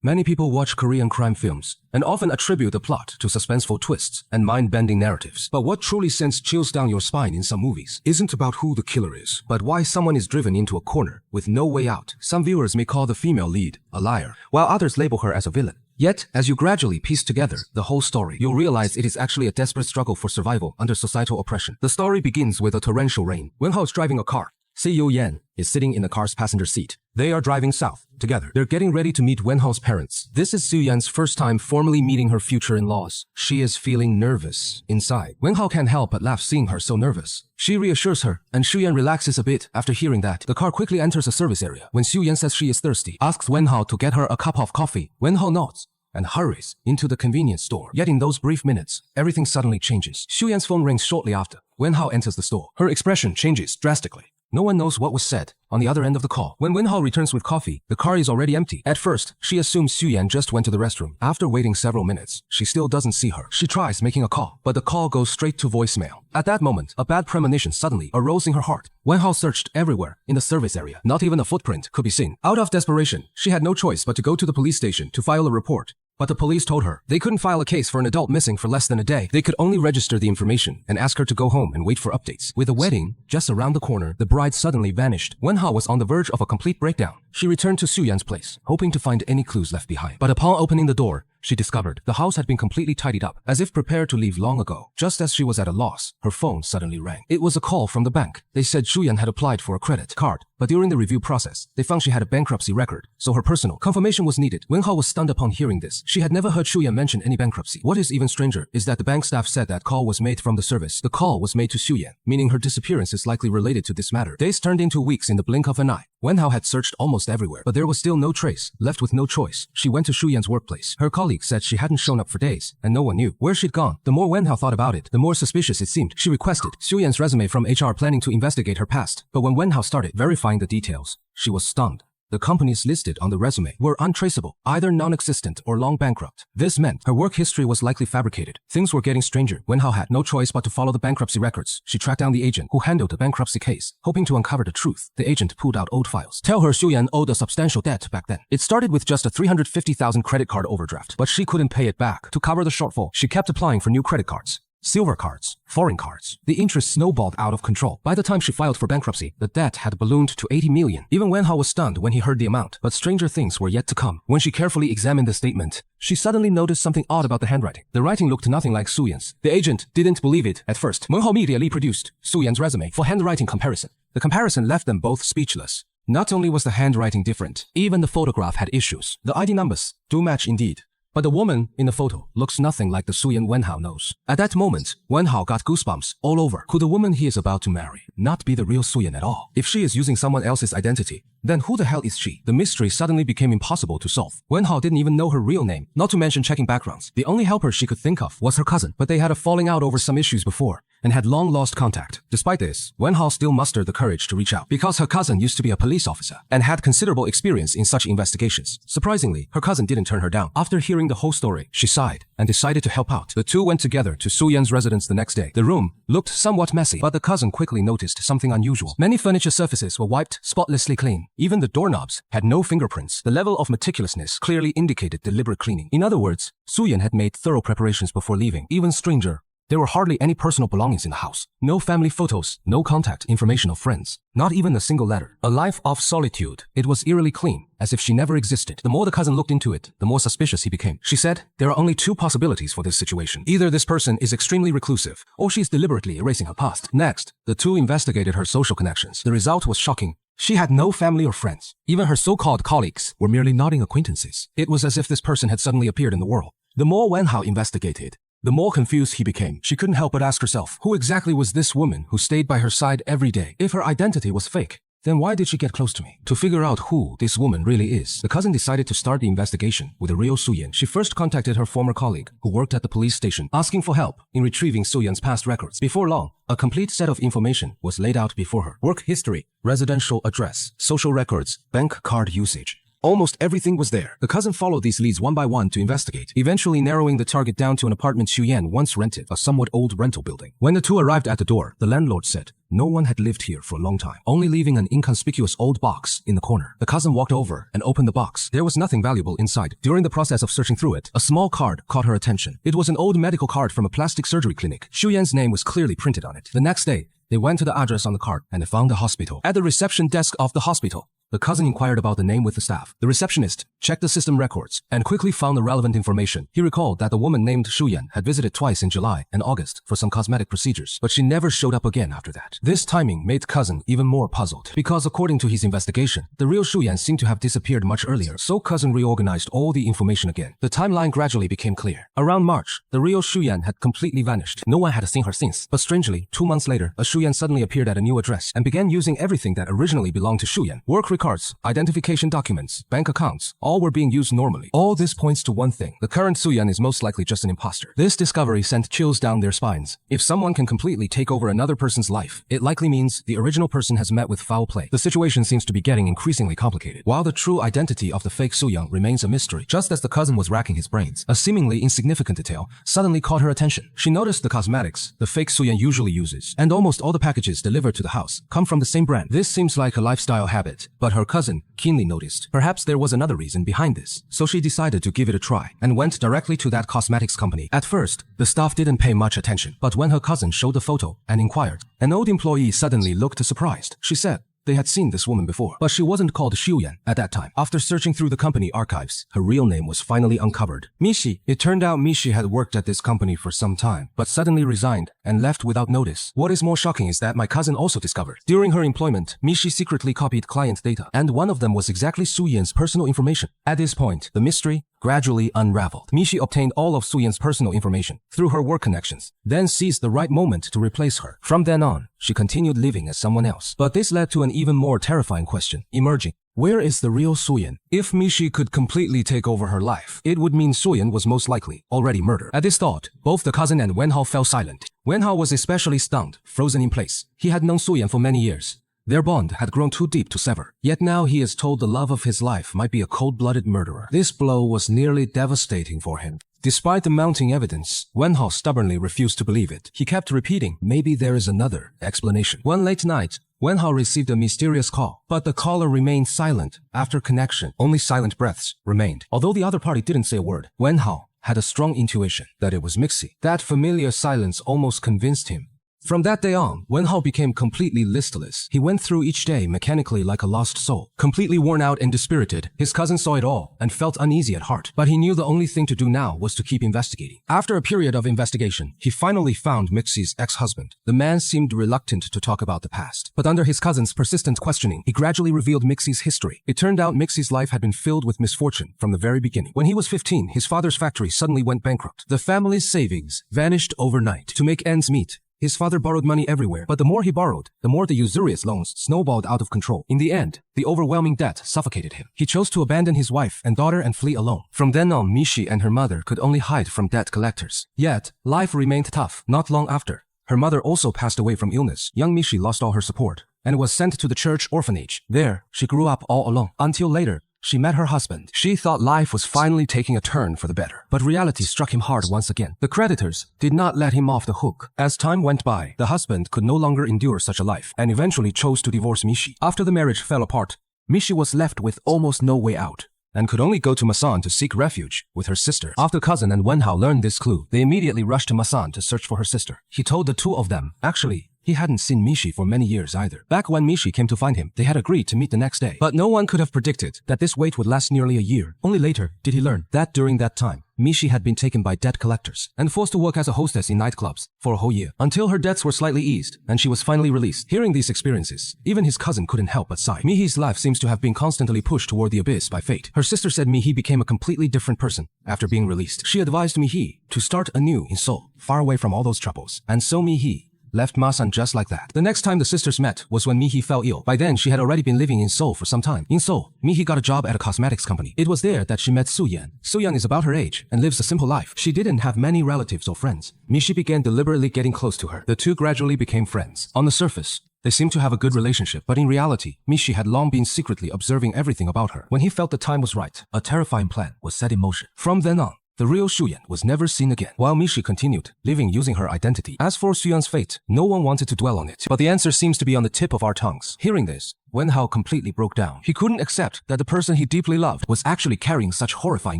Many people watch Korean crime films and often attribute the plot to suspenseful twists and mind-bending narratives. But what truly sends chills down your spine in some movies isn't about who the killer is, but why someone is driven into a corner with no way out. Some viewers may call the female lead a liar, while others label her as a villain. Yet, as you gradually piece together the whole story, you'll realize it is actually a desperate struggle for survival under societal oppression. The story begins with a torrential rain. Wenhao is driving a car. Seo Yan is sitting in the car's passenger seat. They are driving south together. They're getting ready to meet Wenhao's parents. This is Seo Yan's first time formally meeting her future in-laws. She is feeling nervous inside. Wenhao can't help but laugh seeing her so nervous. She reassures her, and Seo Yan relaxes a bit after hearing that. The car quickly enters a service area. When Seo Yan says she is thirsty, asks Wenhao to get her a cup of coffee. Wenhao nods and hurries into the convenience store. Yet in those brief minutes, everything suddenly changes. Seo Yan's phone rings shortly after. Wenhao enters the store. Her expression changes drastically. No one knows what was said on the other end of the call. When Wenhao returns with coffee, the car is already empty. At first, she assumes Seo Yan just went to the restroom. After waiting several minutes, she still doesn't see her. She tries making a call, but the call goes straight to voicemail. At that moment, a bad premonition suddenly arose in her heart. Wenhao searched everywhere in the service area. Not even a footprint could be seen. Out of desperation, she had no choice but to go to the police station to file a report. But the police told her they couldn't file a case for an adult missing for less than a day. They could only register the information and ask her to go home and wait for updates. With the wedding just around the corner, the bride suddenly vanished. Wenhao was on the verge of a complete breakdown. She returned to Seo Yan's place, hoping to find any clues left behind. But upon opening the door, she discovered the house had been completely tidied up, as if prepared to leave long ago. Just as she was at a loss, her phone suddenly rang. It was a call from the bank. They said Seo Yan had applied for a credit card, but during the review process, they found she had a bankruptcy record, so her personal confirmation was needed. Wenhao was stunned upon hearing this. She had never heard Seo Yan mention any bankruptcy. What is even stranger is that the bank staff said that call was made from the service. The call was made to Seo Yan, meaning her disappearance is likely related to this matter. Days turned into weeks in the blink of an eye. Wenhao had searched almost everywhere, but there was still no trace. Left with no choice, she went to Seo Yan's workplace. Her colleague said she hadn't shown up for days, and no one knew where she'd gone. The more Wenhao thought about it, the more suspicious it seemed. She requested Seo Yan's resume from HR, planning to investigate her past. But when Wenhao started verifying the details, she was stunned. The companies listed on the resume were untraceable, either non-existent or long bankrupt. This meant her work history was likely fabricated. Things were getting stranger. Wenhao had no choice but to follow the bankruptcy records. She tracked down the agent who handled the bankruptcy case, hoping to uncover the truth. The agent pulled out old files. Tell her Seo Yan owed a substantial debt back then. It started with just a 350,000 credit card overdraft, but she couldn't pay it back. To cover the shortfall, she kept applying for new credit cards. Silver cards, foreign cards. The interest snowballed out of control. By the time she filed for bankruptcy, the debt had ballooned to 80 million. Even Wenhao was stunned when he heard the amount, but stranger things were yet to come. When she carefully examined the statement, she suddenly noticed something odd about the handwriting. The writing looked nothing like Seo Yan's. The agent didn't believe it at first. Wenhao immediately produced Seo Yan's resume for handwriting comparison. The comparison left them both speechless. Not only was the handwriting different, even the photograph had issues. The ID numbers do match indeed, but the woman in the photo looks nothing like the Seo Yan Wenhao knows. At that moment, Wenhao got goosebumps all over. Could the woman he is about to marry not be the real Seo Yan at all? If she is using someone else's identity, then who the hell is she? The mystery suddenly became impossible to solve. Wenhao didn't even know her real name, not to mention checking backgrounds. The only helper she could think of was her cousin, but they had a falling out over some issues before and had long lost contact. Despite this, Wenhao still mustered the courage to reach out, because her cousin used to be a police officer and had considerable experience in such investigations. Surprisingly, her cousin didn't turn her down. After hearing the whole story, she sighed and decided to help out. The two went together to Seo Yan's residence the next day. The room looked somewhat messy, but the cousin quickly noticed something unusual. Many furniture surfaces were wiped spotlessly clean. Even the doorknobs had no fingerprints. The level of meticulousness clearly indicated deliberate cleaning. In other words, Seo Yan had made thorough preparations before leaving. Even stranger, there were hardly any personal belongings in the house. No family photos, no contact information of friends, not even a single letter. A life of solitude. It was eerily clean, as if she never existed. The more the cousin looked into it, the more suspicious he became. She said, there are only two possibilities for this situation. Either this person is extremely reclusive, or she's deliberately erasing her past. Next, the two investigated her social connections. The result was shocking. She had no family or friends. Even her so-called colleagues were merely nodding acquaintances. It was as if this person had suddenly appeared in the world. The more Wenhao investigated, the more confused he became. She couldn't help but ask herself, who exactly was this woman who stayed by her side every day? If her identity was fake, then why did she get close to me? To figure out who this woman really is, the cousin decided to start the investigation with the real Seo Yan. She first contacted her former colleague, who worked at the police station, asking for help in retrieving Seo Yan's past records. Before long, a complete set of information was laid out before her. Work history, residential address, social records, bank card usage. Almost everything was there. The cousin followed these leads one by one to investigate, eventually narrowing the target down to an apartment Xuyan once rented, a somewhat old rental building. When the two arrived at the door, the landlord said no one had lived here for a long time, only leaving an inconspicuous old box in the corner. The cousin walked over and opened the box. There was nothing valuable inside. During the process of searching through it, a small card caught her attention. It was an old medical card from a plastic surgery clinic. Xuyan's name was clearly printed on it. The next day, they went to the address on the card and found the hospital. At the reception desk of the hospital, the cousin inquired about the name with the staff. The receptionist checked the system records and quickly found the relevant information. He recalled that the woman named Xuyan had visited twice in July and August for some cosmetic procedures, but she never showed up again after that. This timing made cousin even more puzzled, because according to his investigation, the real Xuyan seemed to have disappeared much earlier, so cousin reorganized all the information again. The timeline gradually became clear. Around March, the real Xuyan had completely vanished. No one had seen her since, but strangely, 2 months later, a Xuyan suddenly appeared at a new address and began using everything that originally belonged to Xuyan. Work cards, identification documents, bank accounts, all were being used normally. All this points to one thing. The current Xuyan is most likely just an imposter. This discovery sent chills down their spines. If someone can completely take over another person's life, it likely means the original person has met with foul play. The situation seems to be getting increasingly complicated, while the true identity of the fake Xuyan remains a mystery. Just as the cousin was racking his brains, a seemingly insignificant detail suddenly caught her attention. She noticed the cosmetics the fake Xuyan usually uses, and almost all the packages delivered to the house come from the same brand. This seems like a lifestyle habit, but her cousin keenly noticed. Perhaps there was another reason behind this, so she decided to give it a try and went directly to that cosmetics company. At first, the staff didn't pay much attention, but when her cousin showed the photo and inquired, an old employee suddenly looked surprised. She said they had seen this woman before, but she wasn't called Xuyan at that time. After searching through the company archives, her real name was finally uncovered. Mishi. It turned out Mishi had worked at this company for some time, but suddenly resigned and left without notice. What is more shocking is that my cousin also discovered. During her employment, Mishi secretly copied client data, and one of them was exactly Xuyan's personal information. At this point, the mystery gradually unraveled. Mishi obtained all of Xuyan's personal information through her work connections, then seized the right moment to replace her. From then on, she continued living as someone else. But this led to an even more terrifying question emerging. Where is the real Xuyan? If Mishi could completely take over her life, it would mean Xuyan was most likely already murdered. At this thought, both the cousin and Wenhao fell silent. Wenhao was especially stunned, frozen in place. He had known Xuyan for many years. Their bond had grown too deep to sever. Yet now he is told the love of his life might be a cold-blooded murderer. This blow was nearly devastating for him. Despite the mounting evidence, Wenhao stubbornly refused to believe it. He kept repeating, maybe there is another explanation. One late night, Wenhao received a mysterious call, but the caller remained silent. After connection, only silent breaths remained. Although the other party didn't say a word, Wenhao had a strong intuition that it was Mixi. That familiar silence almost convinced him. From that day on, Wenhao became completely listless. He went through each day mechanically like a lost soul. Completely worn out and dispirited, his cousin saw it all and felt uneasy at heart. But he knew the only thing to do now was to keep investigating. After a period of investigation, he finally found Mixi's ex-husband. The man seemed reluctant to talk about the past. But under his cousin's persistent questioning, he gradually revealed Mixi's history. It turned out Mixi's life had been filled with misfortune from the very beginning. When he was 15, his father's factory suddenly went bankrupt. The family's savings vanished overnight. To make ends meet, his father borrowed money everywhere, but the more he borrowed, the more the usurious loans snowballed out of control. In the end, the overwhelming debt suffocated him. He chose to abandon his wife and daughter and flee alone. From then on, Mishi and her mother could only hide from debt collectors. Yet, life remained tough. Not long after, her mother also passed away from illness. Young Mishi lost all her support and was sent to the church orphanage. There, she grew up all alone, until later, she met her husband. She thought life was finally taking a turn for the better. But reality struck him hard once again. The creditors did not let him off the hook. As time went by, the husband could no longer endure such a life and eventually chose to divorce Mishi. After the marriage fell apart, Mishi was left with almost no way out and could only go to Masan to seek refuge with her sister. After cousin and Wenhao learned this clue, they immediately rushed to Masan to search for her sister. He told the two of them, actually, he hadn't seen Mishi for many years either. Back when Mishi came to find him, they had agreed to meet the next day. But no one could have predicted that this wait would last nearly a year. Only later did he learn that during that time, Mishi had been taken by debt collectors and forced to work as a hostess in nightclubs for a whole year, until her debts were slightly eased and she was finally released. Hearing these experiences, even his cousin couldn't help but sigh. Mihi's life seems to have been constantly pushed toward the abyss by fate. Her sister said Mihi became a completely different person after being released. She advised Mihi to start anew in Seoul, far away from all those troubles. And so Mihi left Masan just like that. The next time the sisters met was when Mihi fell ill. By then, she had already been living in Seoul for some time. In Seoul, Mihi got a job at a cosmetics company. It was there that she met Suyan. Suyan is about her age and lives a simple life. She didn't have many relatives or friends. Mishi began deliberately getting close to her. The two gradually became friends. On the surface, They seemed to have a good relationship, but in reality, Mishi had long been secretly observing everything about her. When he felt the time was right, a terrifying plan was set in motion. From then on, the real Shuyan was never seen again, while Mishi continued, living using her identity. As for Shuyan's fate, no one wanted to dwell on it, but the answer seems to be on the tip of our tongues. Hearing this, Wenhao completely broke down. He couldn't accept that the person he deeply loved was actually carrying such horrifying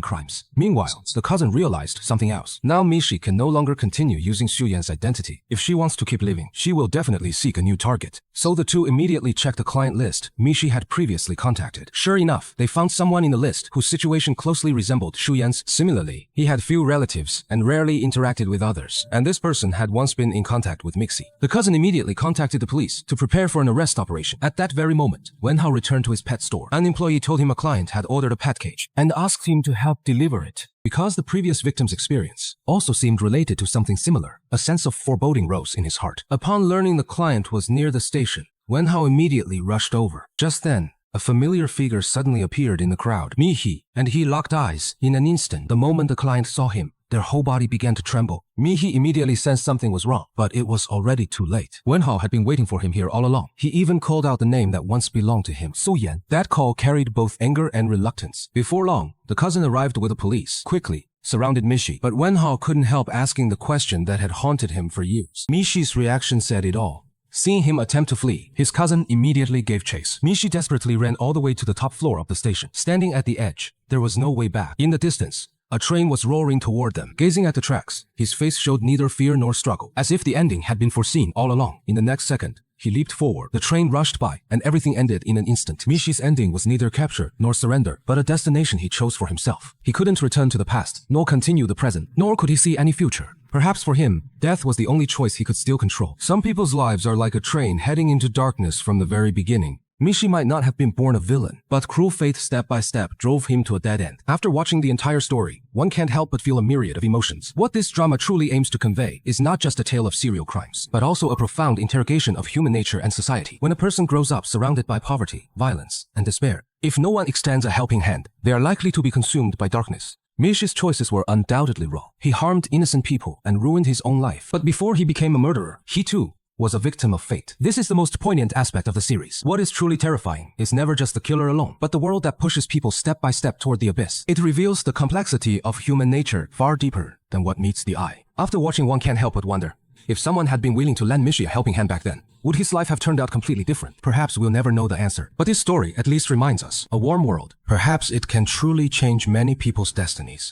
crimes. Meanwhile, the cousin realized something else. Now Mishi can no longer continue using Shuyan's identity. If she wants to keep living, she will definitely seek a new target. So the two immediately checked the client list Mishi had previously contacted. Sure enough, they found someone in the list whose situation closely resembled Shuyan's. Similarly, he had few relatives and rarely interacted with others, and this person had once been in contact with Mixi. The cousin immediately contacted the police to prepare for an arrest operation. At that very moment, Wenhao returned to his pet store. An employee told him a client had ordered a pet cage and asked him to help deliver it. Because the previous victim's experience also seemed related to something similar, a sense of foreboding rose in his heart. Upon learning the client was near the station, Wenhao immediately rushed over. Just then, a familiar figure suddenly appeared in the crowd. Mihi and he locked eyes in an instant. The moment the client saw him, their whole body began to tremble. Mihi immediately sensed something was wrong, but it was already too late. Wenhao had been waiting for him here all along. He even called out the name that once belonged to him, Su Yan. That call carried both anger and reluctance. Before long, the cousin arrived with the police, quickly surrounded Mishi, but Wenhao couldn't help asking the question that had haunted him for years. Mishi's reaction said it all. Seeing him attempt to flee, his cousin immediately gave chase. Mishi desperately ran all the way to the top floor of the station. Standing at the edge, there was no way back. In the distance, a train was roaring toward them. Gazing at the tracks, his face showed neither fear nor struggle, as if the ending had been foreseen all along. In the next second, he leaped forward. The train rushed by, and everything ended in an instant. Mishi's ending was neither capture nor surrender, but a destination he chose for himself. He couldn't return to the past, nor continue the present, nor could he see any future. Perhaps for him, death was the only choice he could still control. Some people's lives are like a train heading into darkness from the very beginning. Mishi might not have been born a villain, but cruel fate step by step drove him to a dead end. After watching the entire story, one can't help but feel a myriad of emotions. What this drama truly aims to convey is not just a tale of serial crimes, but also a profound interrogation of human nature and society. When a person grows up surrounded by poverty, violence, and despair, if no one extends a helping hand, they are likely to be consumed by darkness. Mishi's choices were undoubtedly wrong. He harmed innocent people and ruined his own life. But before he became a murderer, he too was a victim of fate. This is the most poignant aspect of the series. What is truly terrifying is never just the killer alone, but the world that pushes people step by step toward the abyss. It reveals the complexity of human nature far deeper than what meets the eye. After watching, one can't help but wonder, if someone had been willing to lend Mishi a helping hand back then, would his life have turned out completely different? Perhaps we'll never know the answer. But this story at least reminds us, a warm world, perhaps it can truly change many people's destinies.